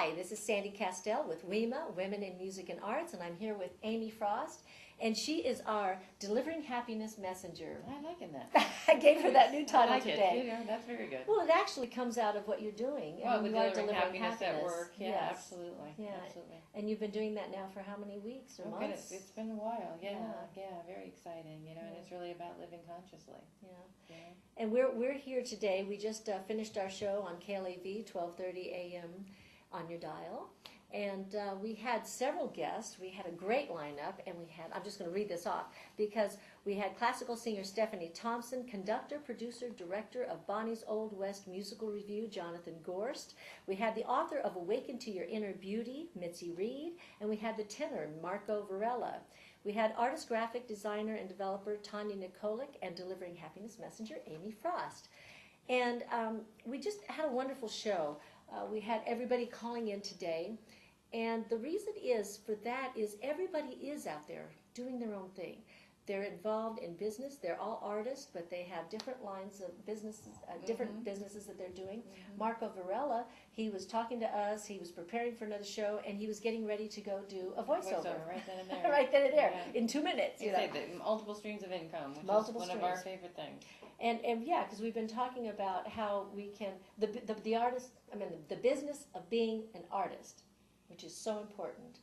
Hi, this is Sandy Kastel with WIMA, Women in Music and Arts, and I'm here with Amy Frost, and she is our Delivering Happiness Messenger. I like that. I gave her that new title I like today. It. Yeah, that's very good. Well, it actually comes out of what you're doing. Well, with you are delivering happiness at work. Yeah, yes. absolutely. Yeah. Absolutely. And you've been doing that now for how many weeks or months? It's been a while. Yeah, very exciting. And it's really about living consciously. Yeah. And we're here today. We just finished our show on KLAV, 12:30 a.m. on your dial. And we had several guests. We had a great lineup, and I'm just going to read this off, because we had classical singer Stephanie Thompson, conductor, producer, director of Bonnie's Old West Musical Review, Jonathan Gorst. We had the author of Awaken to Your Inner Beauty, Mitzi Reed, and we had the tenor, Marco Varela. We had artist, graphic designer, and developer Tanya Nikolic, and Delivering Happiness Messenger, Amy Frost. And we just had a wonderful show. We had everybody calling in today. And the reason for that is everybody is out there doing their own thing. They're involved in business. They're all artists, but they have different lines of businesses, different businesses that they're doing. Marco Varela, he was talking to us. He was preparing for another show, and he was getting ready to go do a voiceover. Right then and there. Right then and there, in 2 minutes. You say the multiple streams of income, which is one of our favorite things. And yeah, because we've been talking about how we can, the artist, the business of being an artist, which is so important.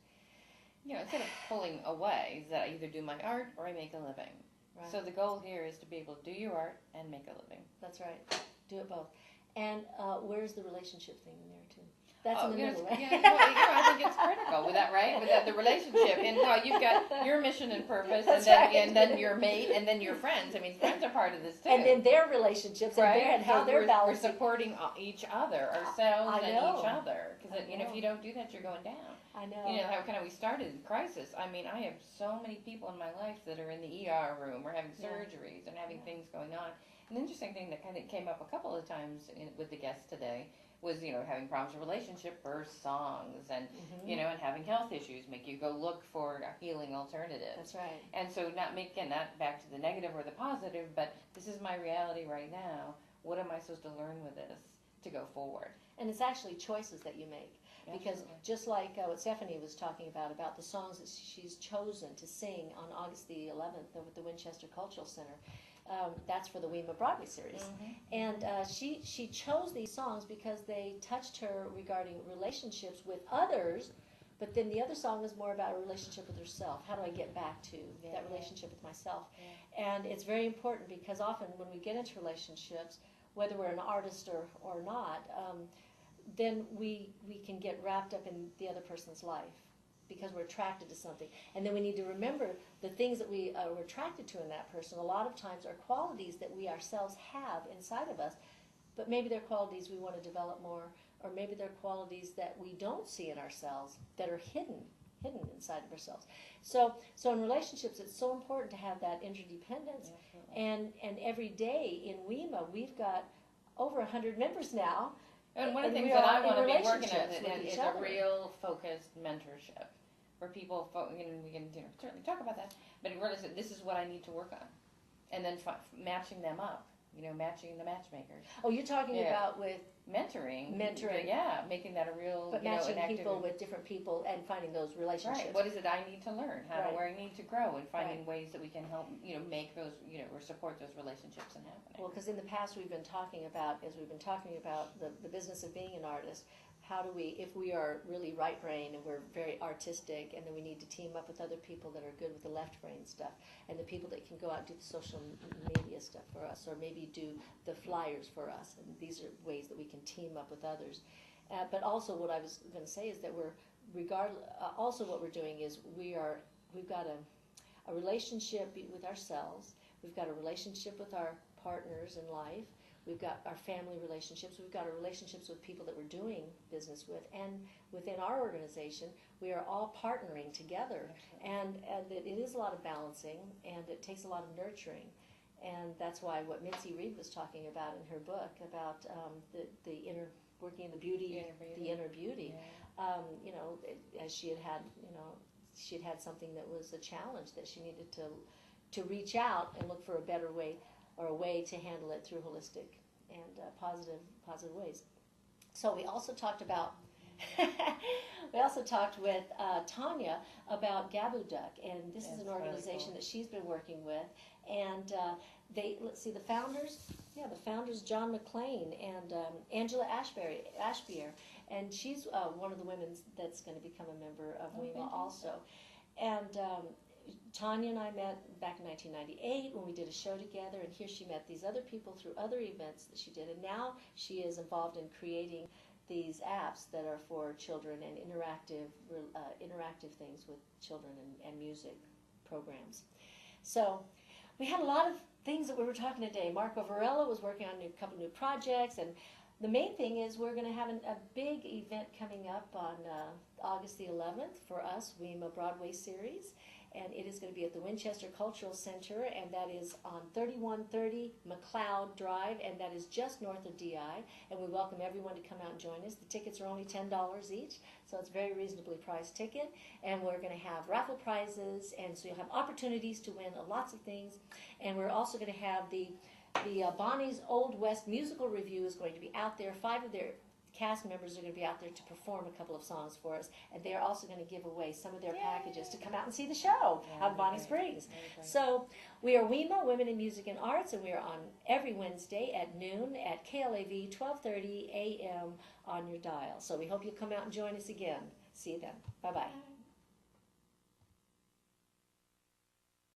Instead of pulling away, that I either do my art or I make a living. Right. So the goal here is to be able to do your art and make a living. That's right. Do it both. And where's the relationship thing in there, too? That's in the middle, right? I think it's critical with that, right? With the relationship. And you've got your mission and purpose, and then your mate, and then your friends. Friends are part of this, too. And then their relationships, right? And how they're balanced. We're supporting each other, ourselves and each other. Because, if you don't do that, you're going down. I know. How we started in crisis. I have so many people in my life that are in the ER room or having surgeries and having things going on. An interesting thing that kind of came up a couple of times with the guests today was, having problems with relationship versus songs and, and having health issues make you go look for a healing alternative. That's right. And so not back to the negative or the positive, but this is my reality right now. What am I supposed to learn with this to go forward? And it's actually choices that you make. Because just like what Stephanie was talking about the songs that she's chosen to sing on August the 11th with the Winchester Cultural Center, that's for the WIMA Broadway series. And she chose these songs because they touched her regarding relationships with others, but then the other song was more about a relationship with herself. How do I get back to that relationship with myself? And it's very important because often when we get into relationships, whether we're an artist or not, then we can get wrapped up in the other person's life because we're attracted to something. And then we need to remember the things that we are attracted to in that person a lot of times are qualities that we ourselves have inside of us, but maybe they're qualities we want to develop more, or maybe they're qualities that we don't see in ourselves that are hidden inside of ourselves. So in relationships, it's so important to have that interdependence. And every day in WIMA, we've got over 100 members now. And one of the things that I want to be working at is a real focused mentorship, where people, we can certainly talk about that, but really this is what I need to work on, and then matching them up, matching the matchmakers. Oh, you're talking about with mentoring, making that a real, but matching an people with different people and finding those relationships. Right. What is it I need to learn? Where I need to grow, and finding ways that we can help, make those, or support those relationships and happening. Well, because in the past we've been talking about, the business of being an artist, how do we, if we are really right brain and we're very artistic, and then we need to team up with other people that are good with the left brain stuff, and the people that can go out and do the social media stuff for us, or maybe do the flyers for us, and these are ways that we can team up with others. But also what I was going to say is that also what we're doing is we've got a relationship with ourselves, we've got a relationship with our partners in life, we've got our family relationships, we've got our relationships with people that we're doing business with, and within our organization, we are all partnering together. And it is a lot of balancing, and it takes a lot of nurturing. And that's why what Mitzi Reed was talking about in her book, about the inner, working in the beauty, the inner beauty. As she had had something that was a challenge that she needed to reach out and look for a better way, or a way to handle it through holistic and positive ways. So we also talked about we also talked with Tanya about Gabu Duck, and this is That's an very organization cool. that she's been working with, and let's see, the founders, John McLean and Angela Ashbeer, and she's one of the women that's going to become a member of WIMA also. And Tanya and I met back in 1998 when we did a show together, and here she met these other people through other events that she did, and now she is involved in creating these apps that are for children and interactive things with children and music programs. So we had a lot of things that we were talking today. Marco Varela was working on a couple new projects, and the main thing is we're going to have a big event coming up on August the 11th for us, WIMA Broadway Series, and it is going to be at the Winchester Cultural Center, and that is on 3130 McLeod Drive, and that is just north of DI, and we welcome everyone to come out and join us. The tickets are only $10 each, so it's a very reasonably priced ticket, and we're going to have raffle prizes, and so you'll have opportunities to win lots of things, and we're also going to have the Bonnie's Old West musical review is going to be out there. 5 of their cast members are going to be out there to perform a couple of songs for us, and they are also going to give away some of their packages to come out and see the show out in Bonnie Springs. So we are WIMA, Women in Music and Arts, and we are on every Wednesday at noon at KLAV 1230 AM on your dial. So we hope you'll come out and join us again. See you then. Bye-bye.